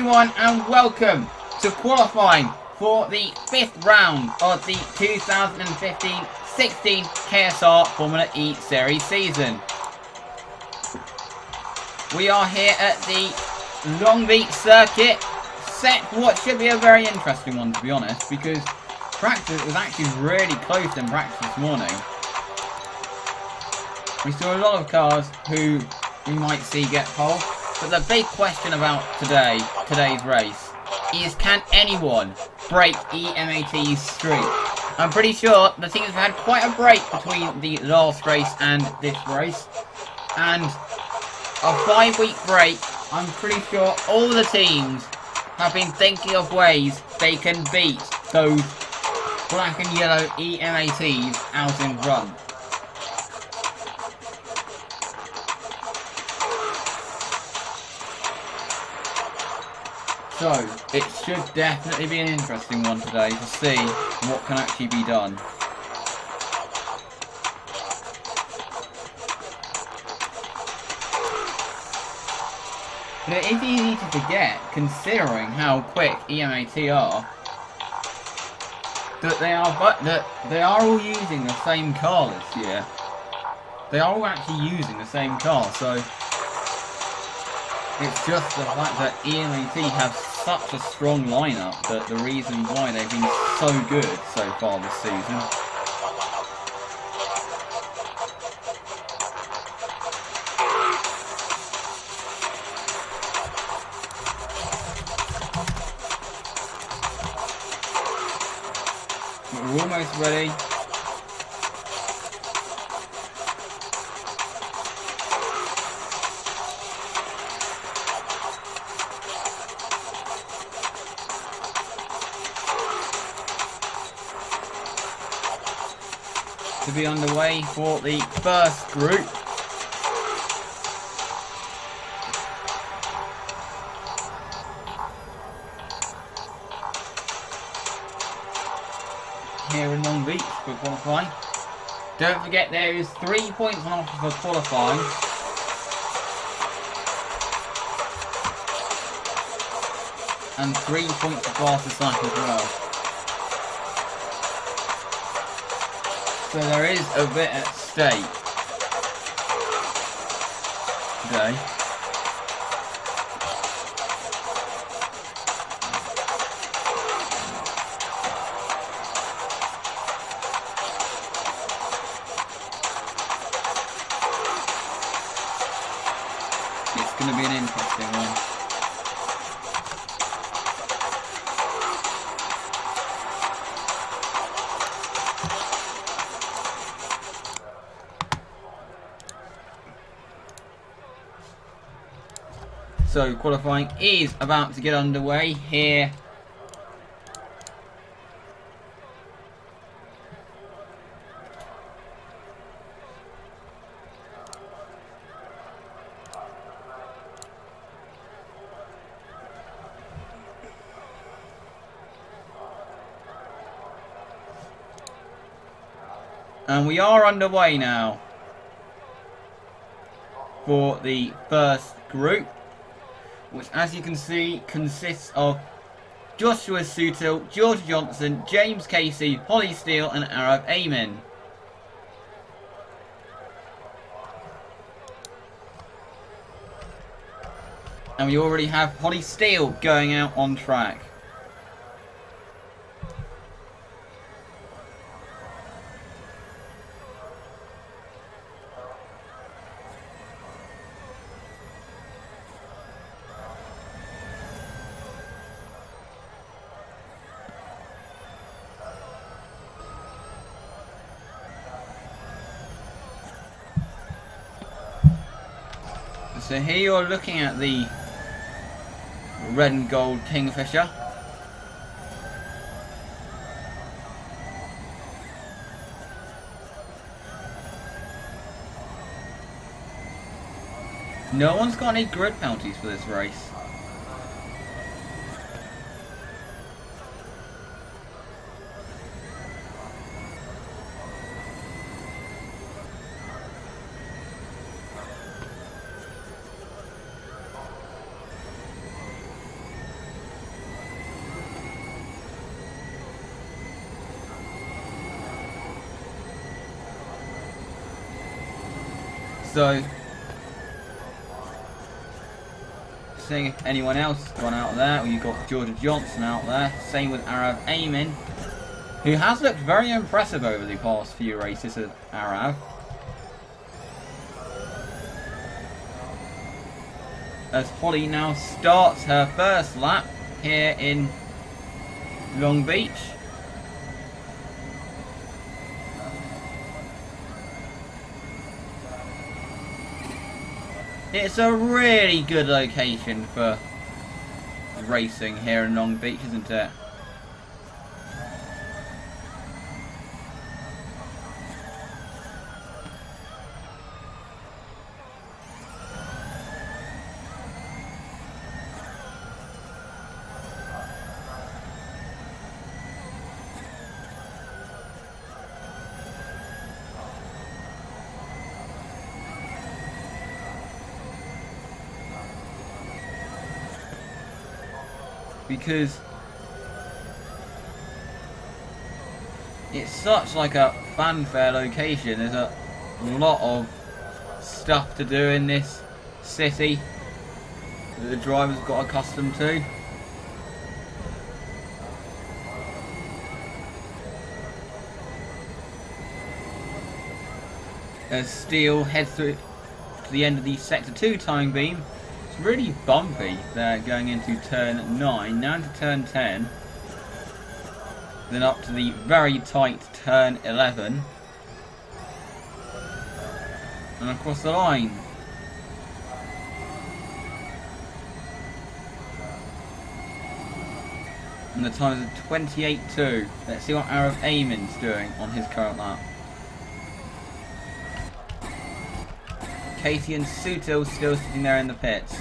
everyone and welcome to qualifying for the 5th round of the 2015-16 KSR Formula E Series season. We are here at the Long Beach circuit, set for what should be a very interesting one, to be honest, because practice was actually really close in practice this morning. We saw a lot of cars who we might see get pole, but the big question about today's race is, can anyone break EMAT's streak? I'm pretty sure the teams have had quite a break between the last race and this race, and a 5-week break. I'm pretty sure all the teams have been thinking of ways they can beat those black and yellow EMATs out in front. So, it should definitely be an interesting one today to see what can actually be done. But it is easy to forget, considering how quick EMAT are, that they are all using the same car this year. They are all actually using the same car, so it's just the fact that EMAT have such a strong lineup that the reason why they've been so good so far this season. We're almost ready. To be underway for the first group. Here in Long Beach for qualifying. Don't forget there is 3 points on offer for qualifying. And 3 points for fastest lap as well. So there is a bit at stake today. It's going to be an interesting one. So qualifying is about to get underway here. And we are underway now for the first group, which, as you can see, consists of Joshua Sutil, George Johnson, James Casey, Holly Steele and Arab Amin. And we already have Holly Steele going out on track. So here you're looking at the red and gold Kingfisher. No one's got any grid penalties for this race. So, seeing if anyone else has gone out there. Well, you've got Georgia Johnson out there. Same with Arav Amin, who has looked very impressive over the past few races at Arav. As Holly now starts her first lap here in Long Beach. It's a really good location for racing here in Long Beach, isn't it? Because it's such like a fanfare location. There's a lot of stuff to do in this city that the drivers got accustomed to. As Steele heads through to the end of the Sector 2 time beam. It's really bumpy there going into turn 9, now into turn 10, then up to the very tight turn 11, and across the line. And the time is 28.2. Let's see what Arav Amin's doing on his current lap. Casey and Sutil still sitting there in the pits.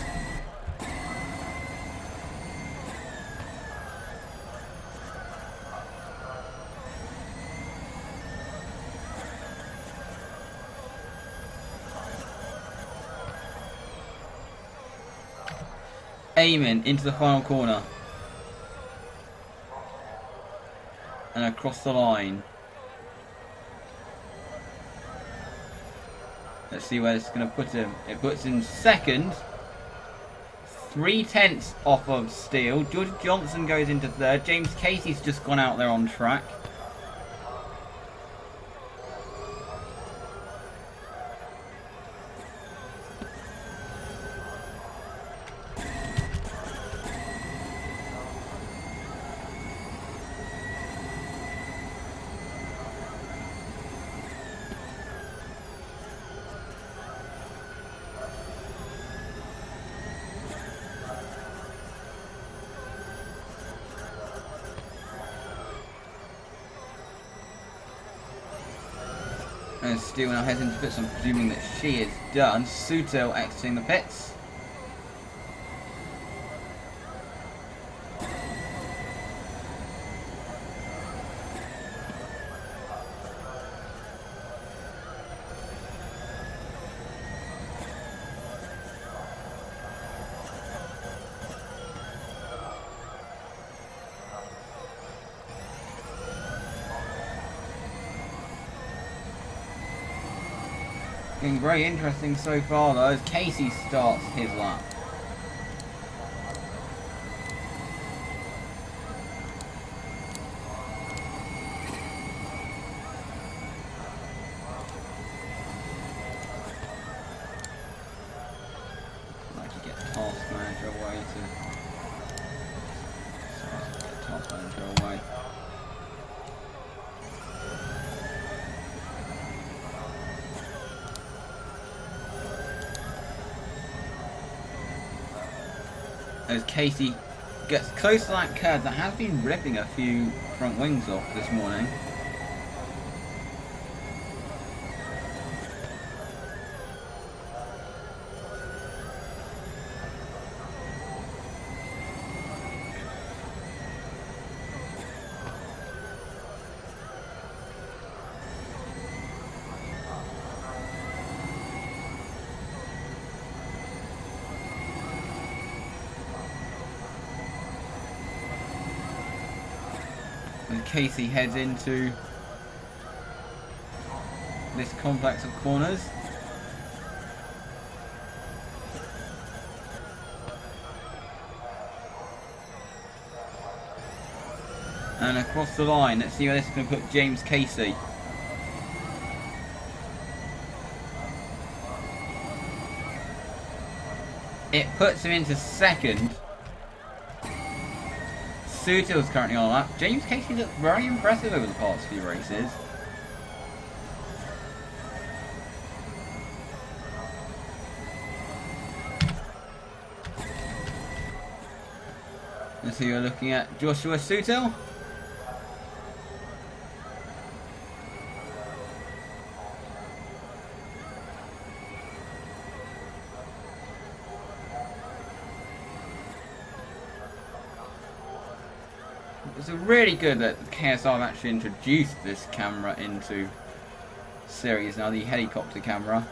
Amin into the final corner. And across the line. Let's see where this is going to put him. It puts him second. 3/10 off of Steele. George Johnson goes into third. James Casey's just gone out there on track. And Steele now heads into pits. I'm presuming that she is done. Sutil exiting the pits. Been very interesting so far though, as Casey starts his lap. I'd like to get task manager away get task manager away. As Casey gets close to that curve that has been ripping a few front wings off this morning. And Casey heads into this complex of corners. And across the line, let's see where this is going to put James Casey. It puts him into second. Sutil's currently on a lap. James Casey looked very impressive over the past few races. Let's see, you're looking at Joshua Sutil. It's really good that KSR have actually introduced this camera into series now, the helicopter camera.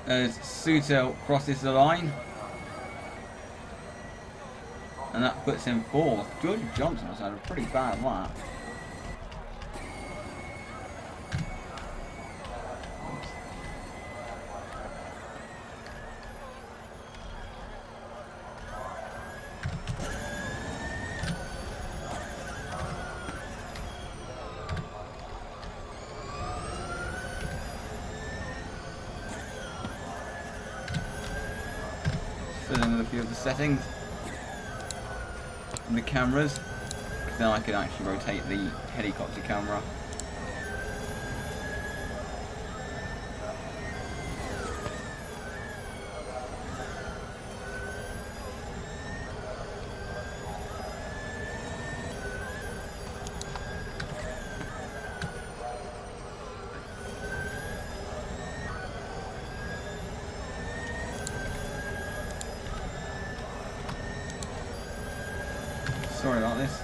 As Sutil crosses the line. And that puts him fourth. George Johnson has had a pretty bad lap. Fill in with a few of the settings and the cameras. Then I can actually rotate the helicopter camera. Sorry about this.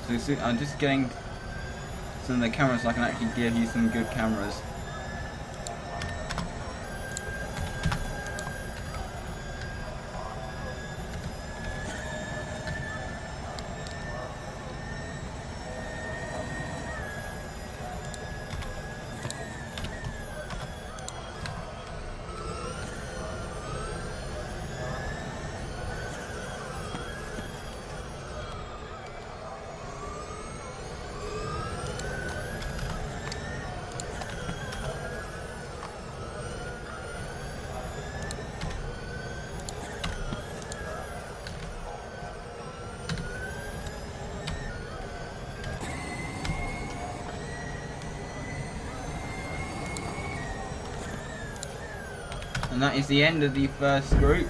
So I'm just getting some of the cameras so I can actually give you some good cameras. And that is the end of the first group.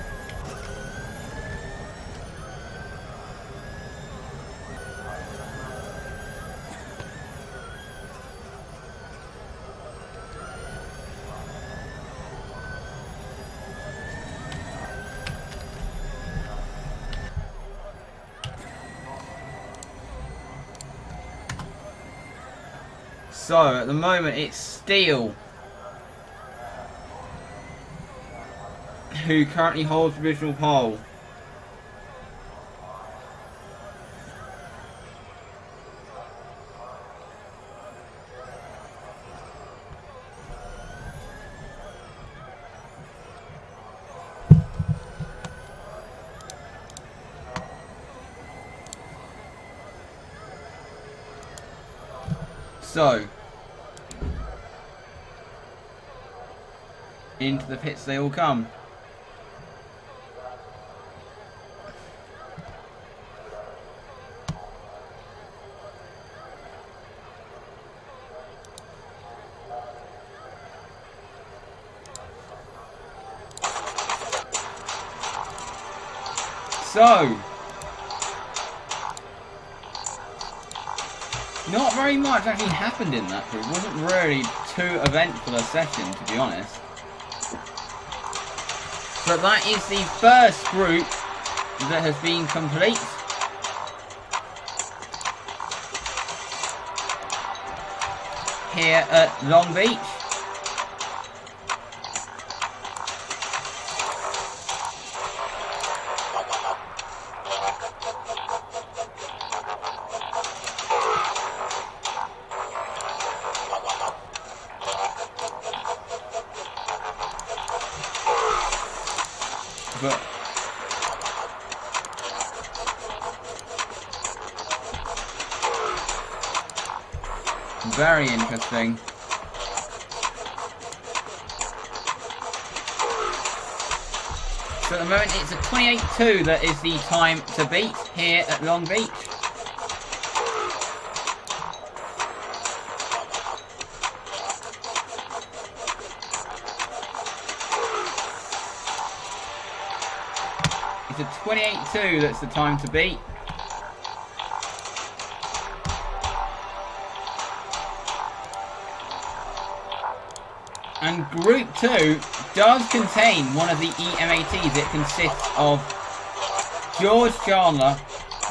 So at the moment it's Steele who currently holds provisional pole. So into the pits they all come. So, not very much actually happened in that group. It wasn't really too eventful a session, to be honest. But that is the first group that has been complete. here at Long Beach. But very interesting. So at the moment it's a 28.2 that is the time to beat here at Long Beach. It's a 28.2 that's the time to beat. And Group 2 does contain one of the EMATs. It consists of George Chandler,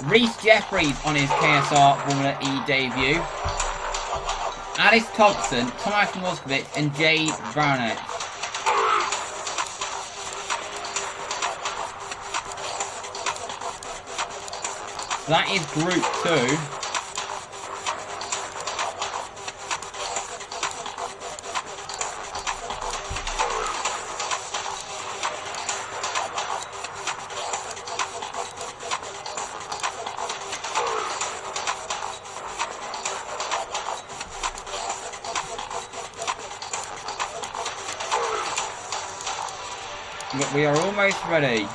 Reese Jeffries on his KSR Formula E debut, Alice Thompson, Tomasz Moskowitz and Jade Varnett. So that is Group 2. But we are almost ready.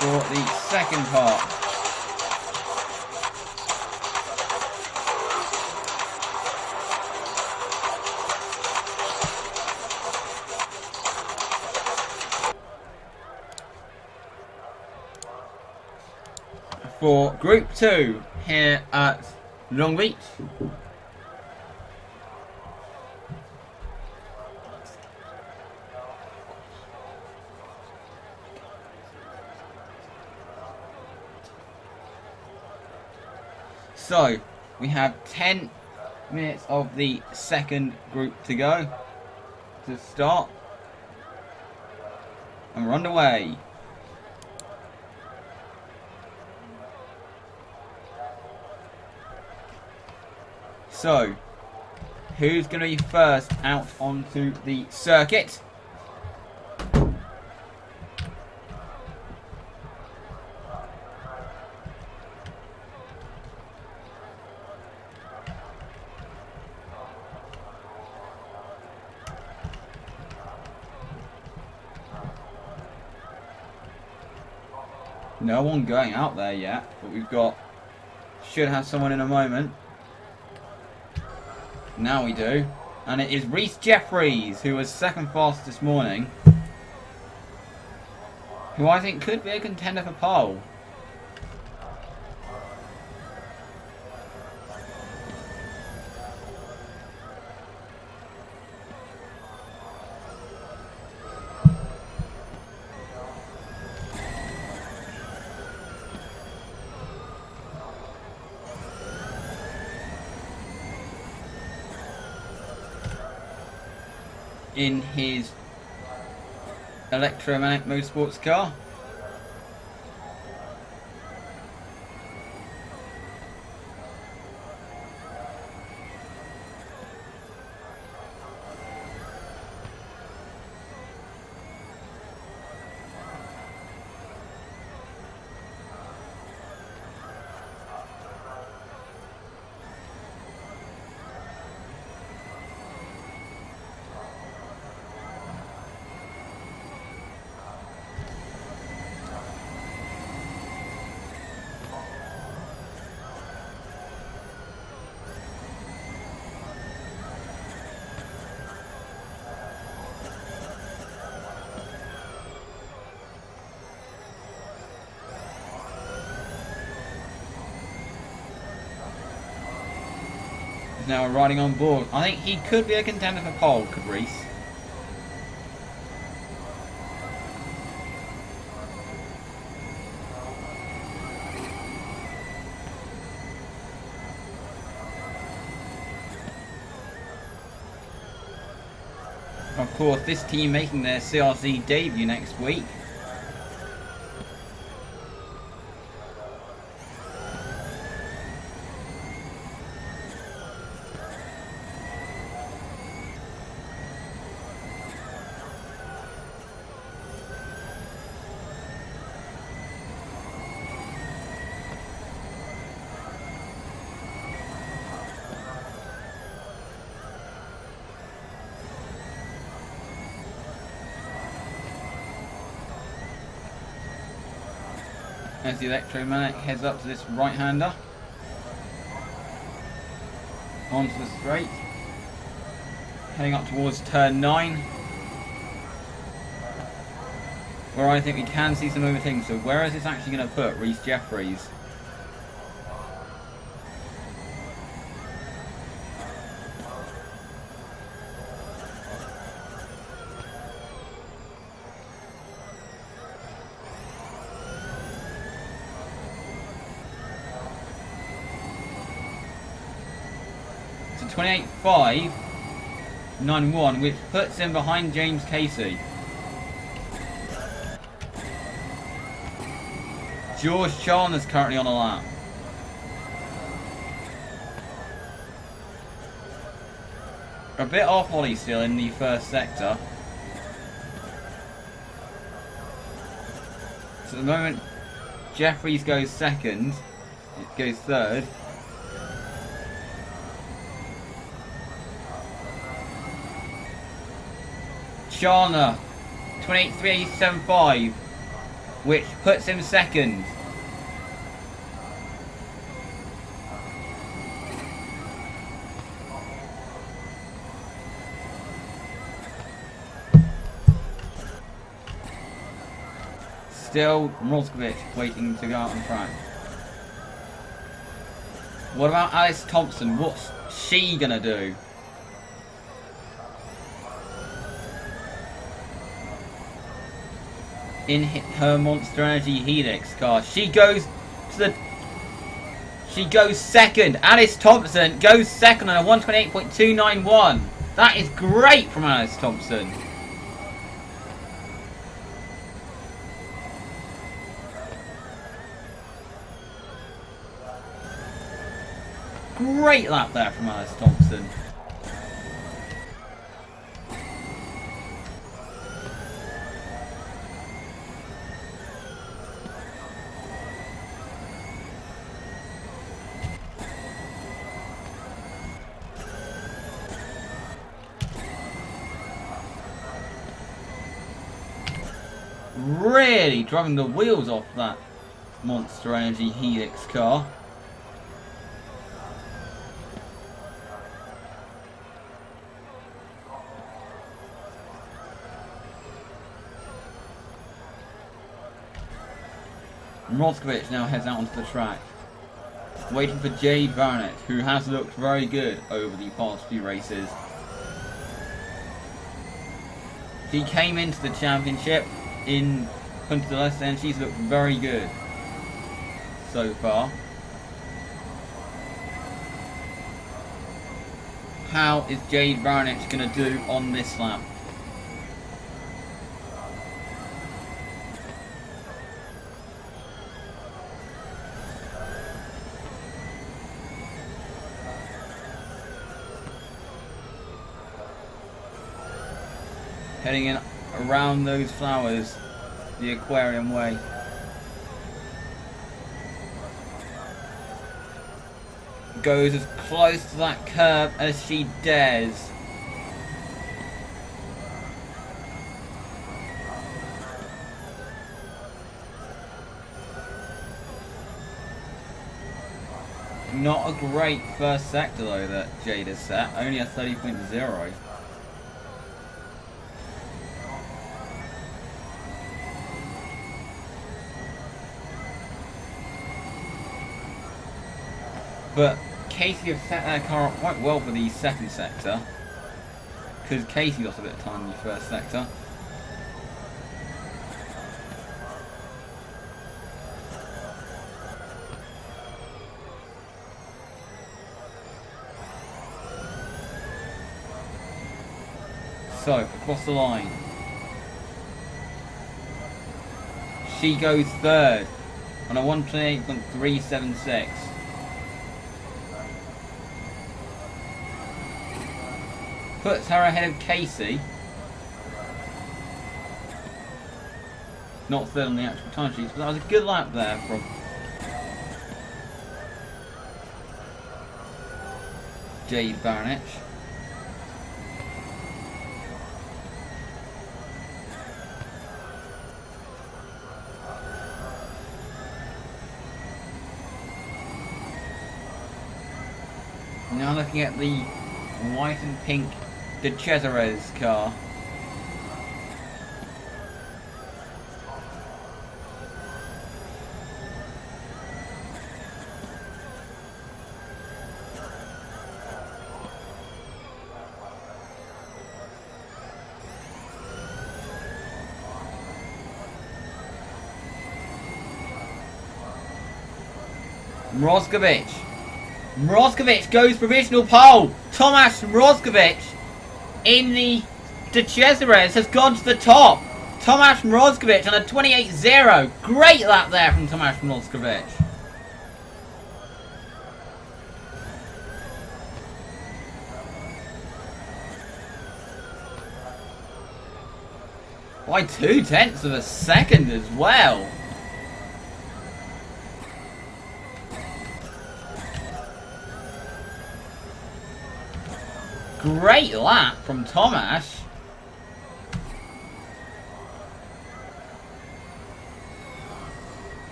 For the second part. For Group 2 here at Long Beach. So, we have 10 minutes of the second group to go to start. And we're underway. So, who's going to be first out onto the circuit? No one going out there yet, but we've got, should have someone in a moment. Now we do. And it is Reese Jeffries, who was second fastest this morning, who I think could be a contender for pole. In his electromagnetic motorsports car. now riding on board. I think he could be a contender for pole, could Reese? Of course, this team making their CRC debut next week. As the Electromagnetic heads up to this right-hander. Onto the straight. Heading up towards turn 9. Where I think we can see some overtaking. So where is this actually going to put Reese Jeffries? So 28.5.91, which puts him behind James Casey. George Chandler's currently on a lap. A bit off Holly still in the first sector. So at the moment, Jeffries goes second. It goes third. Chandler, 28.375, which puts him second. Still, Mrozkovic waiting to go out on track. What about Alice Thompson? What's she gonna do? In her Monster Energy Helix car, she goes second. Alice Thompson goes second on a 128.291. That is great from Alice Thompson. Great lap there from Alice Thompson. Really driving the wheels off that Monster Energy Helix car. Mrozkovic now heads out onto the track, waiting for Jade Barnett, who has looked very good over the past few races. She came into the championship in Punta del Este and she's looked very good so far. How is Jade Barnett going to do on this lap? Heading in around those flowers, the Aquarium Way. Goes as close to that curb as she dares. Not a great first sector though that Jade has set, only a 30.0. But Casey have set their car up quite well for the second sector. Because Casey lost a bit of time in the first sector. So, across the line. She goes third on a 1:28.376. Puts her ahead of Casey. Not third on the actual time sheets, but that was a good lap there from Jade Baranich. Now looking at the white and pink De Cesare's car. Mrozkovic goes provisional pole. Tomasz Mrozkovic in the De Cesares has gone to the top. Tomasz Mrozkovic on a 28.0. Great lap there from Tomasz Mrozkovic. By 0.2 of a second as well. Great lap from Tomasz.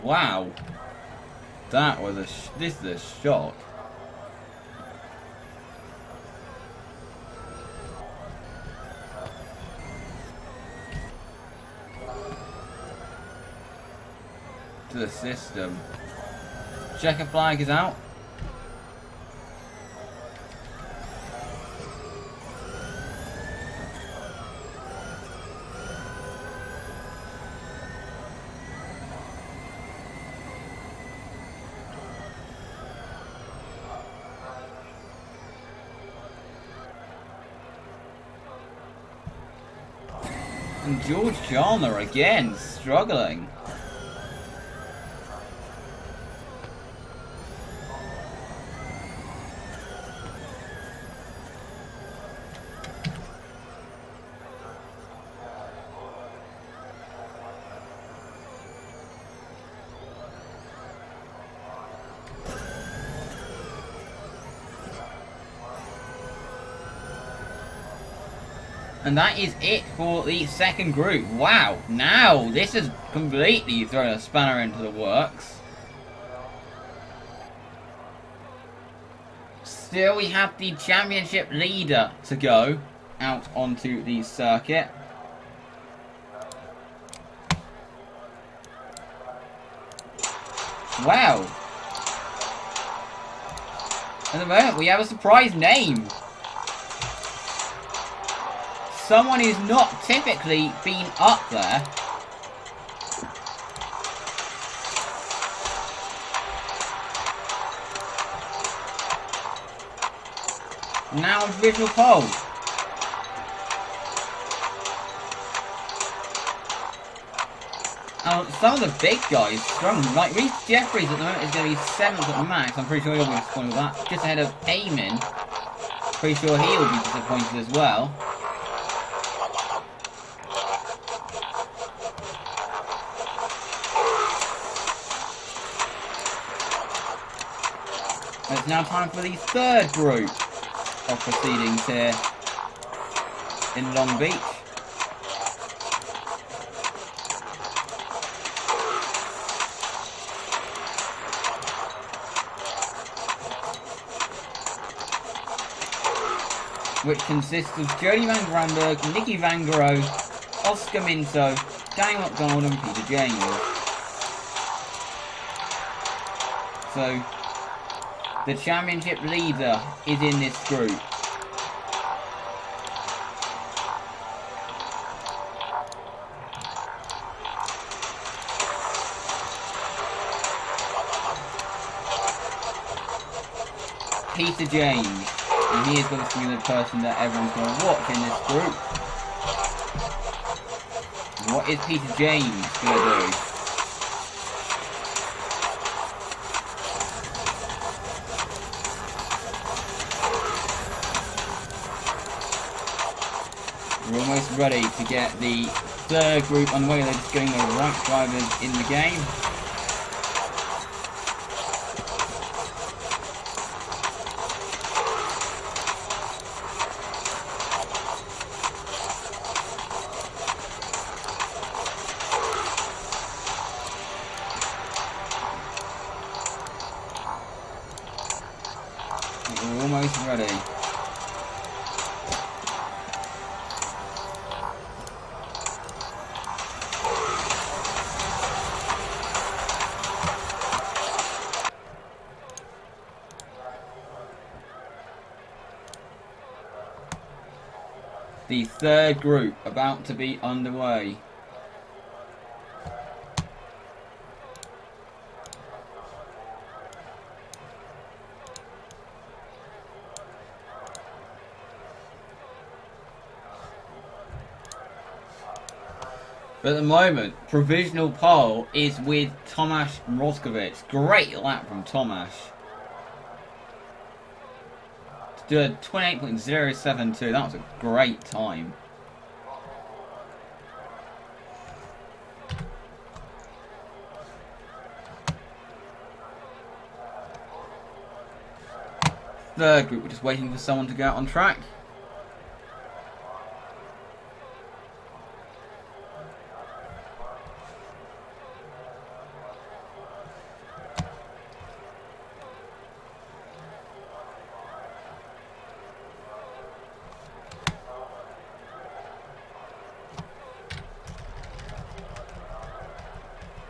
Wow, that was this is a shock. To the system. Checker flag is out. And George Chalmer again struggling. And that is it for the second group. Wow, now this has completely thrown a spanner into the works. Still, we have the championship leader to go out onto the circuit. Wow. At the moment, we have a surprise name. Someone who's not typically been up there. Now on visual pole. Some of the big guys strong. Like Reece Jeffries at the moment is going to be 7th at the max. I'm pretty sure he'll be disappointed with that. Just ahead of Eamon. Pretty sure he'll be disappointed as well. It's now time for the 3rd group of proceedings here in Long Beach. Which consists of Jody Van Granberg, Nicky Van Gogh, Oscar Minto, Danny McDonald and Peter James. So, the championship leader is in this group. Peter James. And he is going to be the person that everyone's going to watch in this group. What is Peter James going to do? We're almost ready to get the 3rd group underway. They're just getting the right drivers in the game. We're almost ready. The 3rd group about to be underway. But at the moment, provisional pole is with Tomasz Mroczkiewicz. Great lap from Tomasz. To do a 28.072, that was a great time. Third group, we're just waiting for someone to go out on track.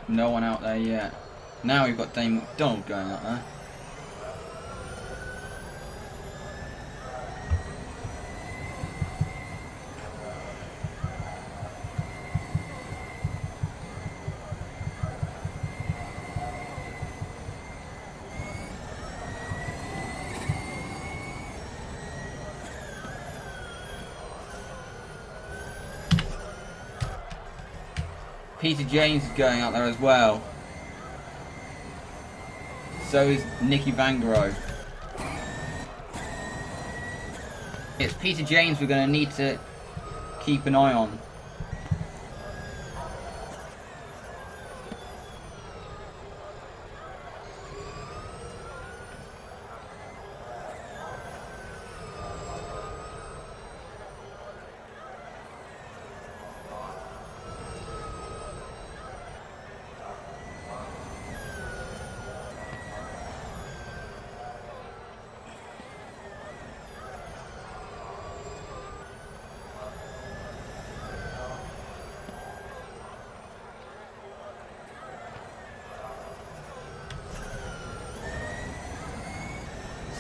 No one out there yet. Now we've got Dane McDonald going out there. Peter James is going out there as well. So is Nicky Van Gogh. It's Peter James we're going to need to keep an eye on.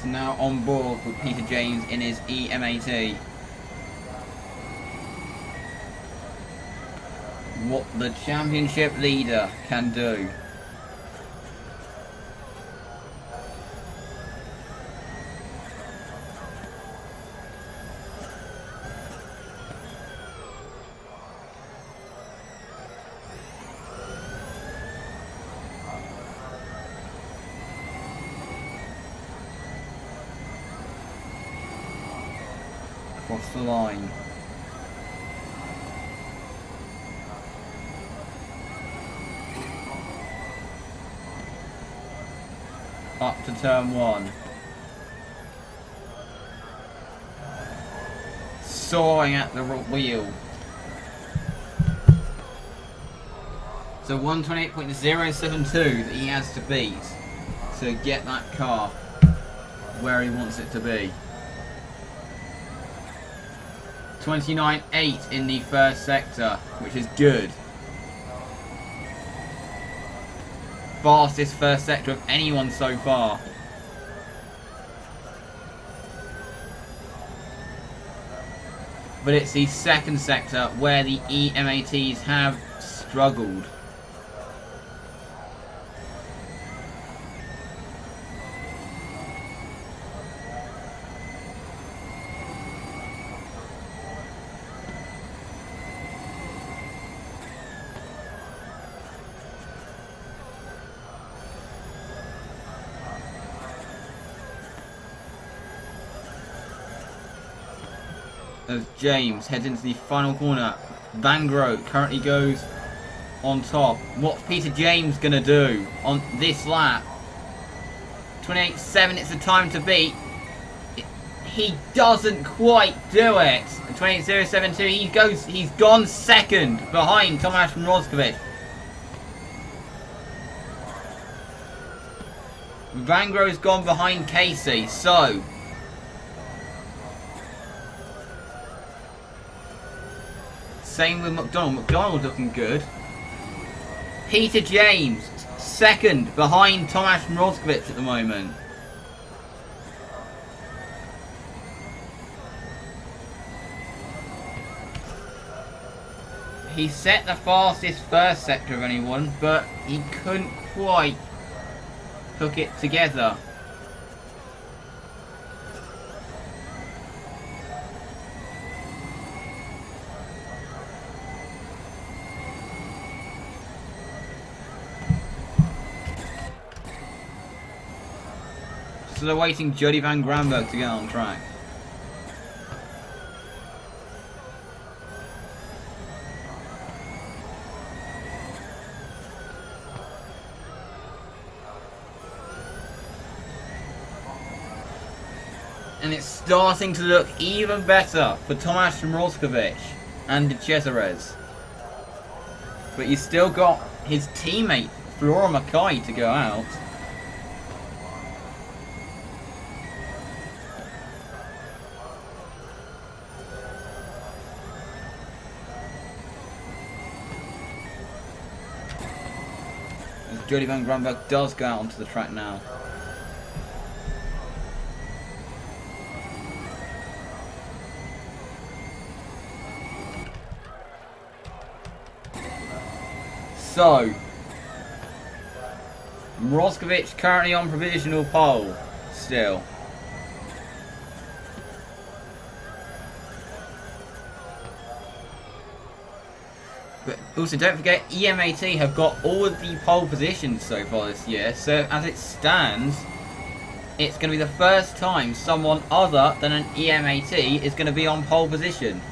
Now on board with Peter James in his EM80. What the championship leader can do. across the line. Up to turn 1. Soaring at the wheel. So 128.072 that he has to beat to get that car where he wants it to be. 29.8 in the first sector, which is good. Fastest first sector of anyone so far. But it's the second sector where the EMATs have struggled. As James heads into the final corner, Van Groot currently goes on top. What's Peter James gonna do on this lap? 28.7, it's the time to beat. He doesn't quite do it. 28.072, he's gone second behind Tomasz Mrozkovic. Van Groot's gone behind Casey, so same with McDonald. McDonald looking good. Peter James, second behind Tomasz Mrozkovic at the moment. He set the fastest first sector of anyone, but he couldn't quite hook it together. So they're waiting Jody van Granberg to get on track. And it's starting to look even better for Tomasz Mrozkovic and De Cesares. But he's still got his teammate Flora Mackay to go out. Jody van Granberg does go out onto the track now. So, Mrozkovic currently on provisional pole still. But also, don't forget, EMAT have got all of the pole positions so far this year. So, as it stands, it's going to be the first time someone other than an EMAT is going to be on pole position.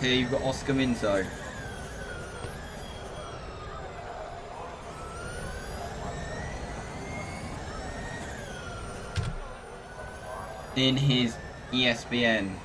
Here you've got Oscar Minto. In his ESPN.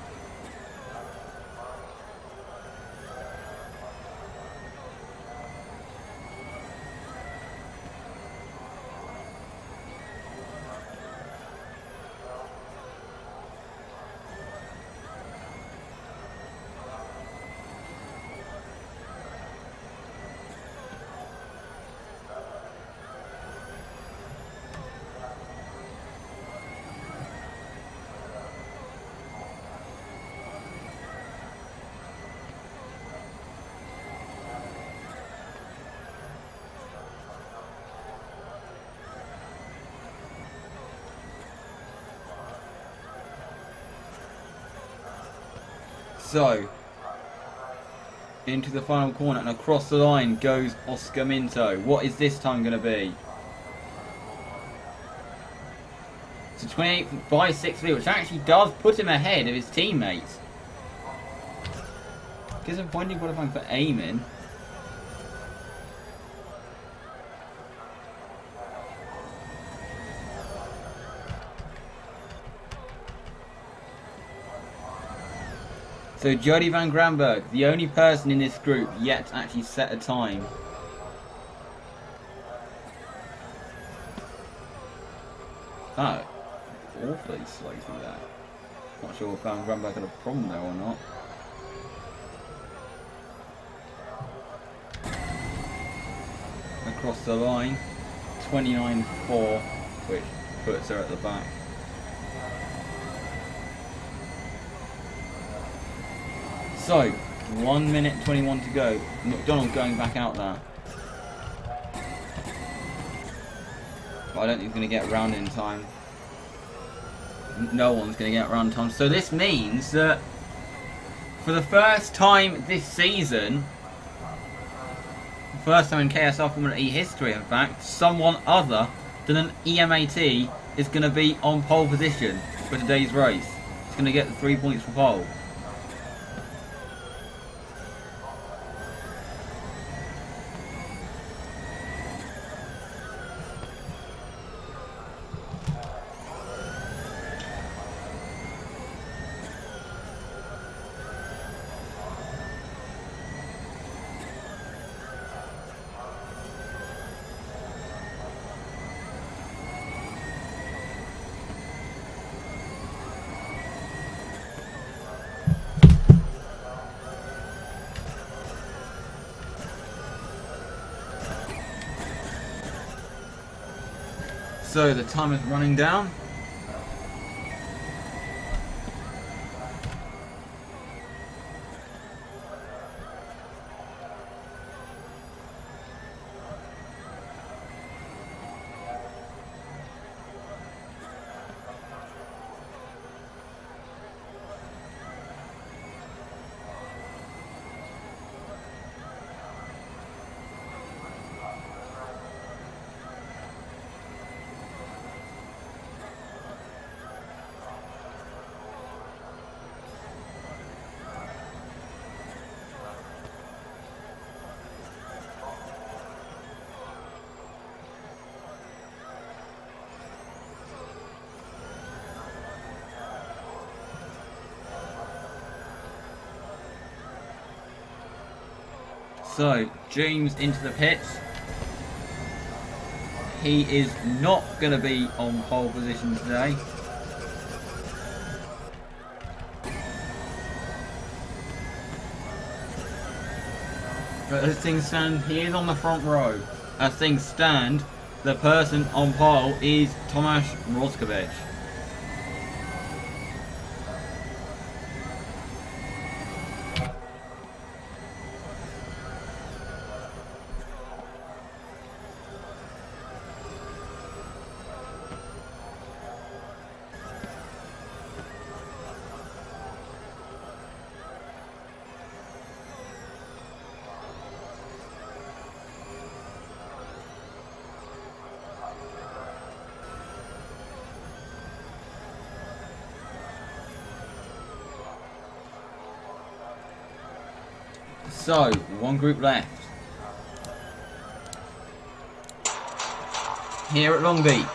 So, into the final corner and across the line goes Oscar Minto. What is this time going to be? So 28 by 6 lead, which actually does put him ahead of his teammates. Disappointing qualifying for Eamon. So Jody Van Granberg, the only person in this group yet to actually set a time. Oh, awfully slow through that. Not sure if Van Granberg had a problem there or not. Across the line, 29.4, which puts her at the back. So, 1 minute 21 to go. McDonald going back out there. But I don't think he's going to get around in time. No one's going to get around in time. So this means that for the first time this season, first time in KSR Formula E history in fact, someone other than an EMAT is going to be on pole position for today's race. It's going to get the 3 points for pole. So the time is running down. So, James into the pits. He is not going to be on pole position today. But as things stand, he is on the front row. As things stand, the person on pole is Tomasz Mrozkiewicz. So, one group left. Here at Long Beach.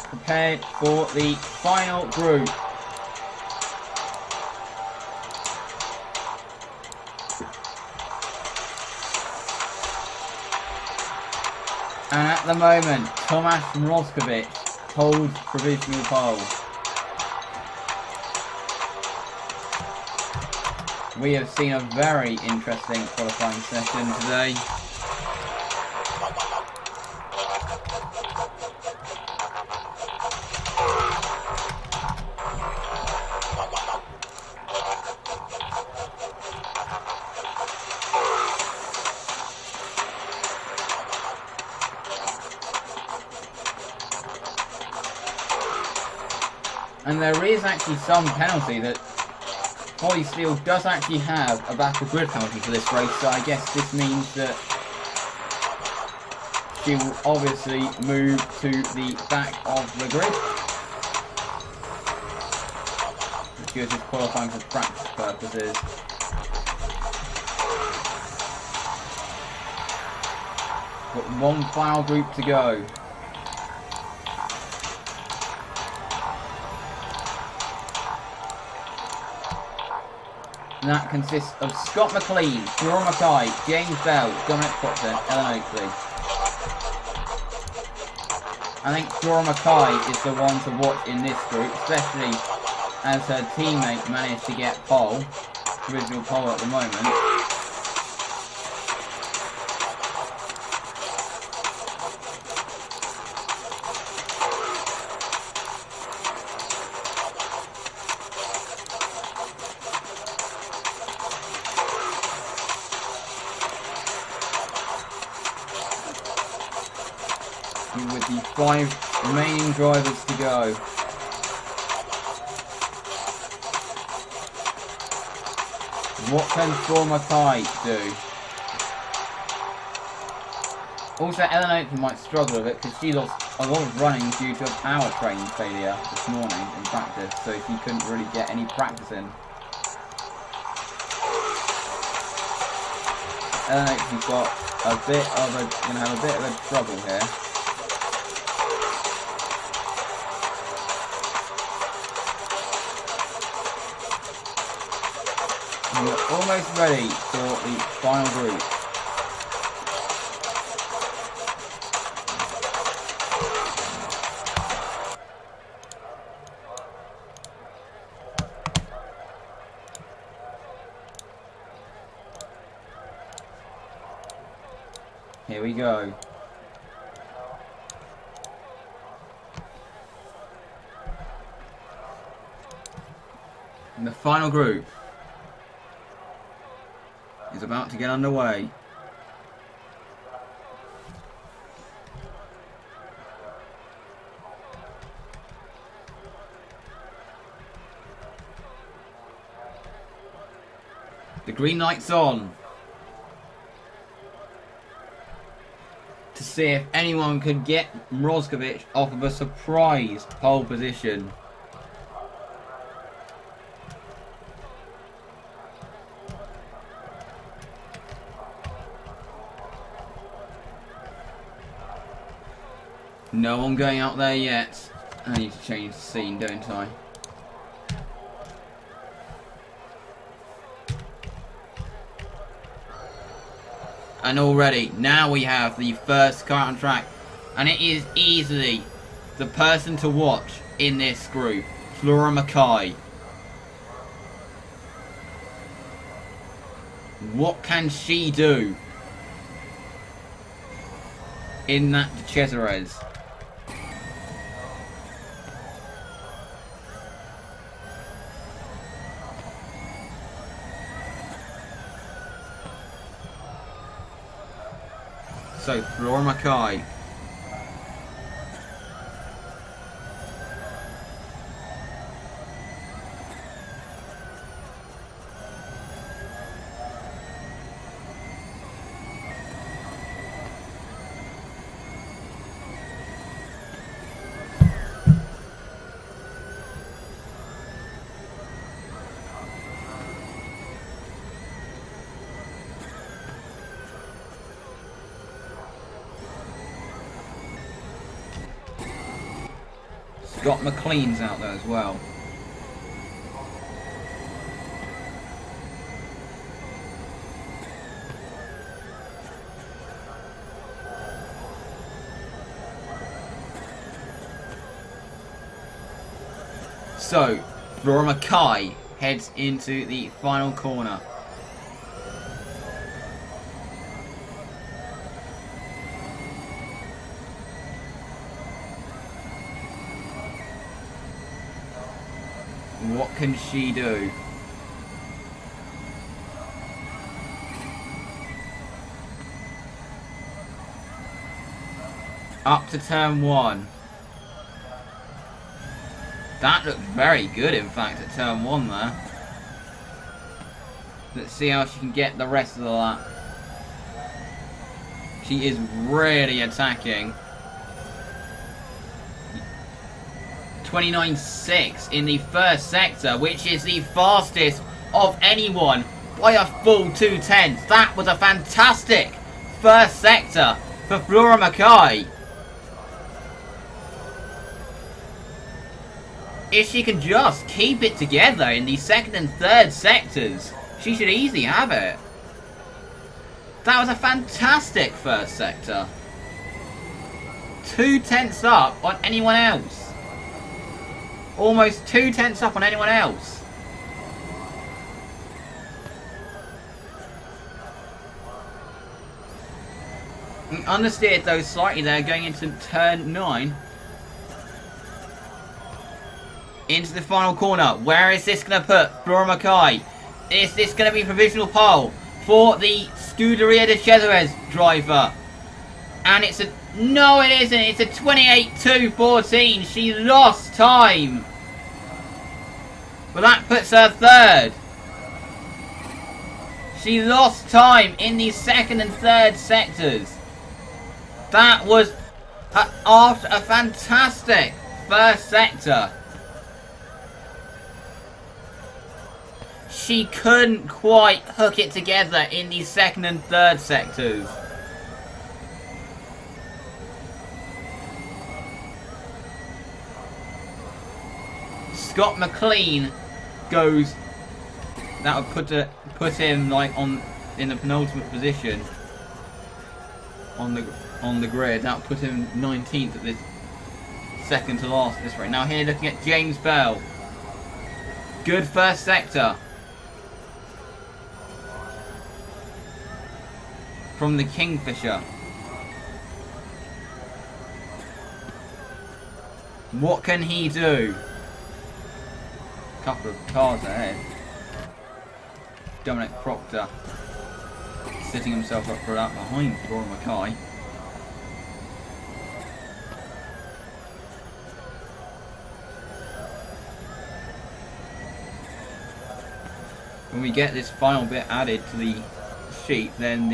Prepared for the final group. And at the moment, Tomasz Mrozkiewicz holds provisional pole. We have seen a very interesting qualifying session today. And there is actually some penalty that Holly Steele does actually have a back of grid penalty for this race, so I guess this means that she will obviously move to the back of the grid. She was just qualifying for practice purposes. Got one final group to go. And that consists of Scott McLean, Flora Mackay, James Bell, Dominic Proctor, Ellen Oakley. I think Flora Mackay is the one to watch in this group, especially as her teammate managed to get pole, original pole at the moment. With the 5 remaining drivers to go. What can Flora Mackay do? Also, Ellen Oakley might struggle with it because she lost a lot of running due to a powertrain failure this morning in practice, so she couldn't really get any practice in. Ellen Oakley's got gonna have a bit of a trouble here. And we're almost ready for the final group. Here we go. And the final group is about to get underway. The green light's on to see if anyone could get Mrozkovic off of a surprise pole position. No one going out there yet. I need to change the scene, don't I? And already, now we have the first car on track. And it is easily the person to watch in this group, Flora Mackay. What can she do in that Cesares? So, Flora Mackay. Scott McLean's out there as well. So, Flora Mackay heads into the final corner. What can she do? Up to turn 1. That looked very good, in fact, at turn 1 there. Let's see how she can get the rest of the lap. She is really attacking. 29.6 in the first sector, which is the fastest of anyone by a full 2/10. That was a fantastic first sector for Flora Mackay. If she can just keep it together in the second and third sectors, she should easily have it. That was a fantastic first sector. 2/10 up on anyone else. Almost 2/10 up on anyone else. Understeered though slightly there, going into turn 9. Into the final corner. Where is this going to put Flora Mackay? Is this going to be provisional pole for the Scuderia de Cesarez driver? And it's a... No, it isn't. It's a 28.2.14. She lost time. But that puts her third. She lost time in the second and third sectors. That was after a fantastic first sector. She couldn't quite hook it together in the second and third sectors. Scott McLean goes. That would put him like in the penultimate position on the grid. That would put him 19th at this second to last at this rate. Now here looking at James Bell. Good first sector from the Kingfisher. What can he do? Couple of cars ahead. Dominic Proctor setting himself up for that behind Flora Mackay. When we get this final bit added to the sheet, then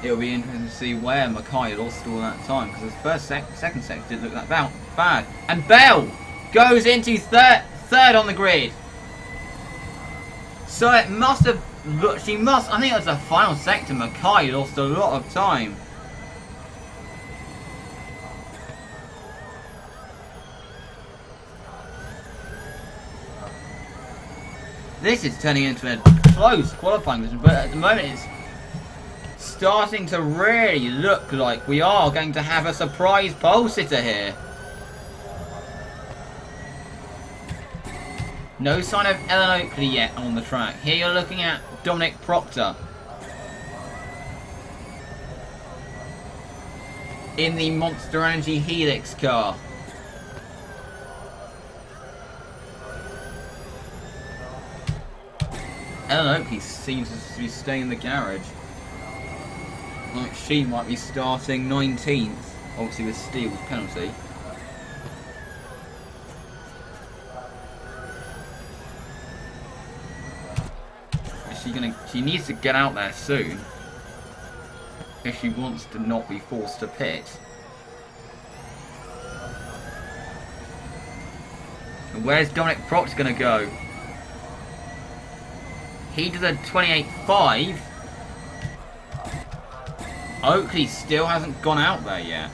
it'll be interesting to see where Mackay lost all that time, because his second sector didn't look that bad. And Bell goes into third on the grid. So it must have looked. I think it was the final sector. Mackay lost a lot of time. This is turning into a close qualifying position, but at the moment it's starting to really look like we are going to have a surprise pole sitter here. No sign of Ellen Oakley yet on the track. Here you're looking at Dominic Proctor in the Monster Energy Helix car. Ellen Oakley seems to be staying in the garage. Like she might be starting 19th, obviously with Steele's penalty. She needs to get out there soon if she wants to not be forced to pit. And where's Dominic Proctor going to go? He did a 28.5. Oakley still hasn't gone out there yet.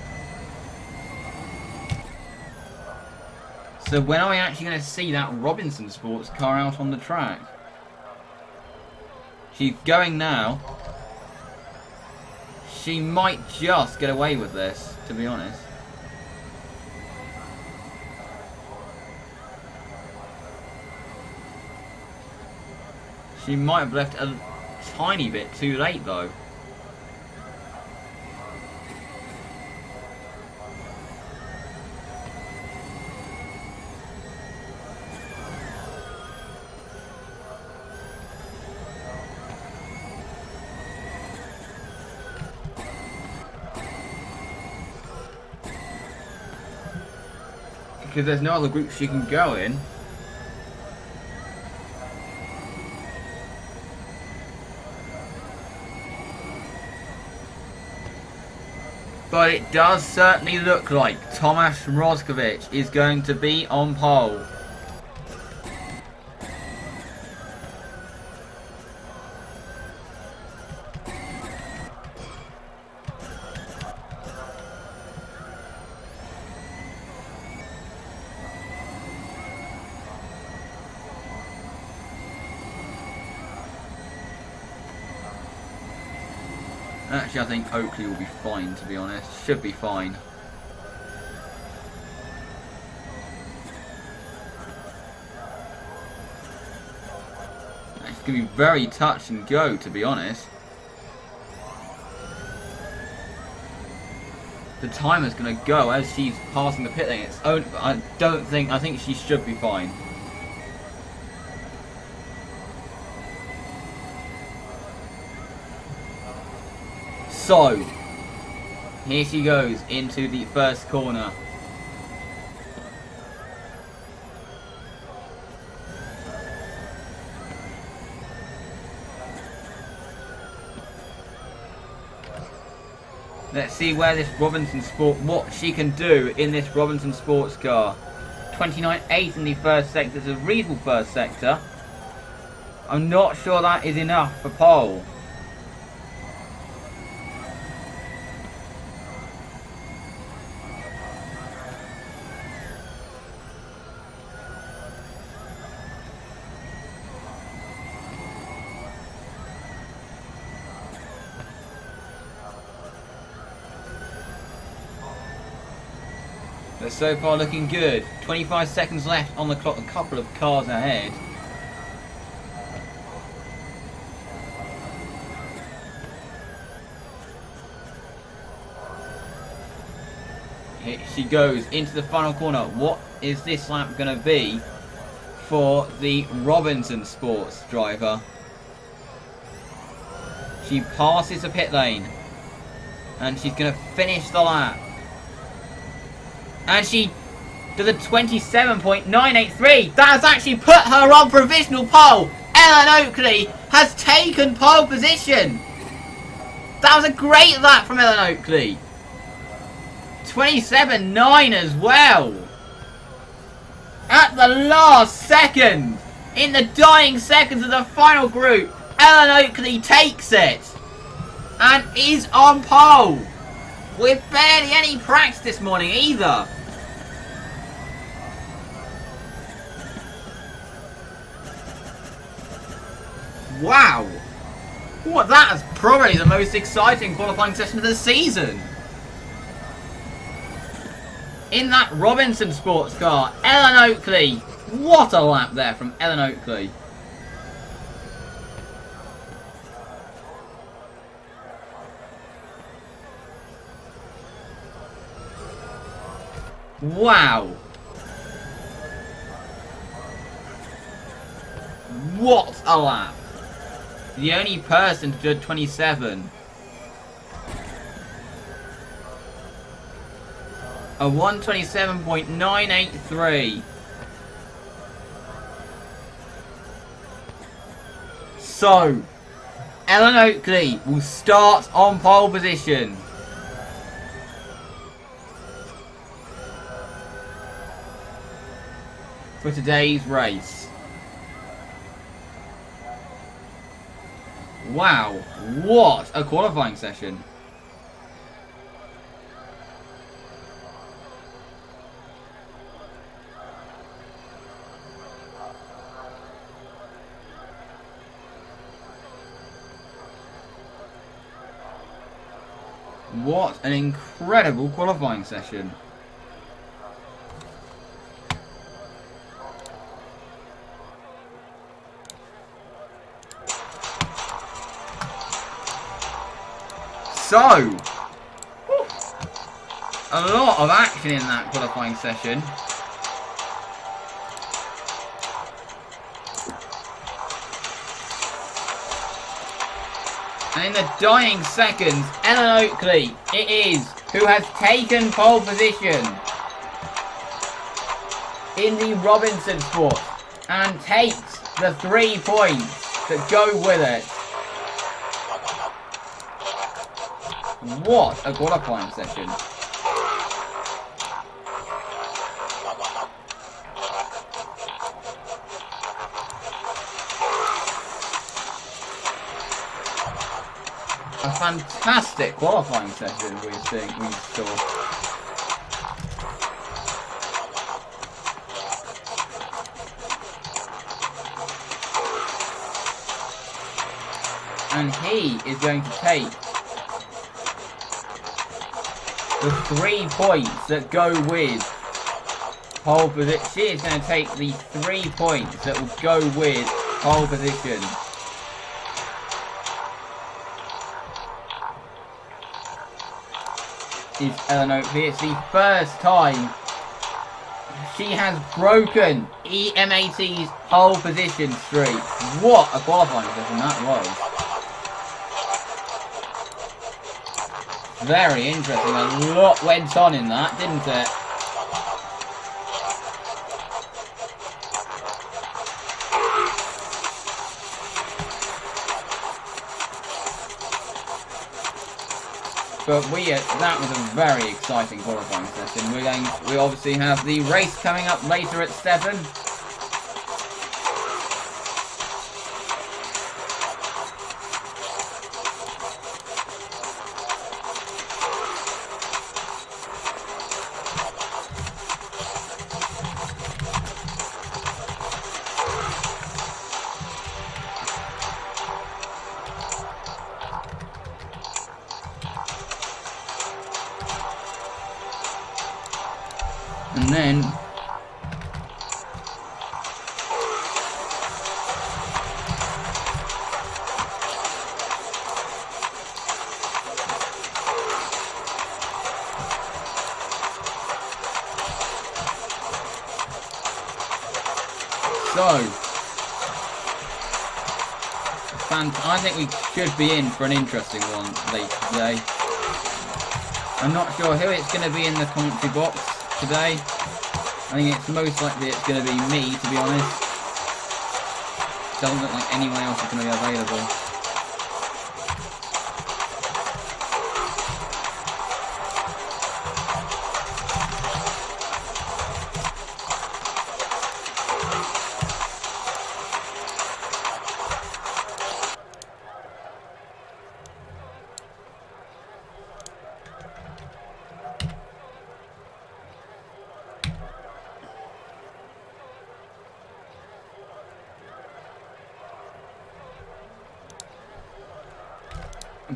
So when are we actually going to see that Robinson Sports car out on the track? She's going now. She might just get away with this, to be honest. She might have left a tiny bit too late though. because there's no other groups she can go in. But it does certainly look like Tomasz Mrozkiewicz is going to be on pole. Actually, I think Oakley will be fine, to be honest. Should be fine. It's going to be very touch and go, to be honest. The timer's going to go as she's passing the pit lane. It's only, I think she should be fine. So, here she goes into the first corner. Let's see where this Robinson Sport, what she can do in this Robinson sports car. 29.8 in the first sector. It's a reasonable first sector. I'm not sure that is enough for pole. But so far looking good. 25 seconds left on the clock, a couple of cars ahead. Here she goes into the final corner. What is this lap going to be for the Robinson Sports driver? She passes the pit lane and she's going to finish the lap. And she does a 27.983. That has actually put her on provisional pole. Ellen Oakley has taken pole position. That was a great lap from Ellen Oakley. 27.9 as well. At the last second, in the dying seconds of the final group, Ellen Oakley takes it and is on pole. With barely any practice this morning either. Wow! What, that is probably the most exciting qualifying session of the season. In that Robinson sports car, Ellen Oakley. What a lap there from Ellen Oakley. Wow! What a lap! The only person to do 27. A 127.983. So, Ellen Oakley will start on pole position. For today's race. Wow, what a qualifying session. What an incredible qualifying session. So, a lot of action in that qualifying session. And in the dying seconds, Ellen Oakley, it is, who has taken pole position. in the Robinson sport and takes the 3 points that go with it. What a qualifying session. A fantastic qualifying session we saw. And he is going to take the 3 points that go with pole position. She is going to take the 3 points that will go with pole position. Is Ellen Oakley. It's the first time she has broken EM80's pole position streak. What a qualifying session that was. Very interesting. A lot went on in that, didn't it? But that was a very exciting qualifying session. We obviously have the race coming up later at 7. And then I think we should be in for an interesting one later today. I'm not sure who it's going to be in the commentary box today. I think it's most likely it's going to be me, to be honest. Doesn't look like anyone else is going to be available.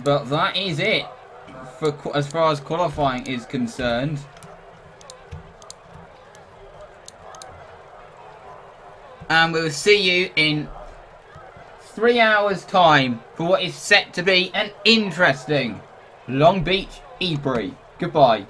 But that is it for as far as qualifying is concerned. And we'll see you in 3 hours' time for what is set to be an interesting Long Beach E-Prix. Goodbye.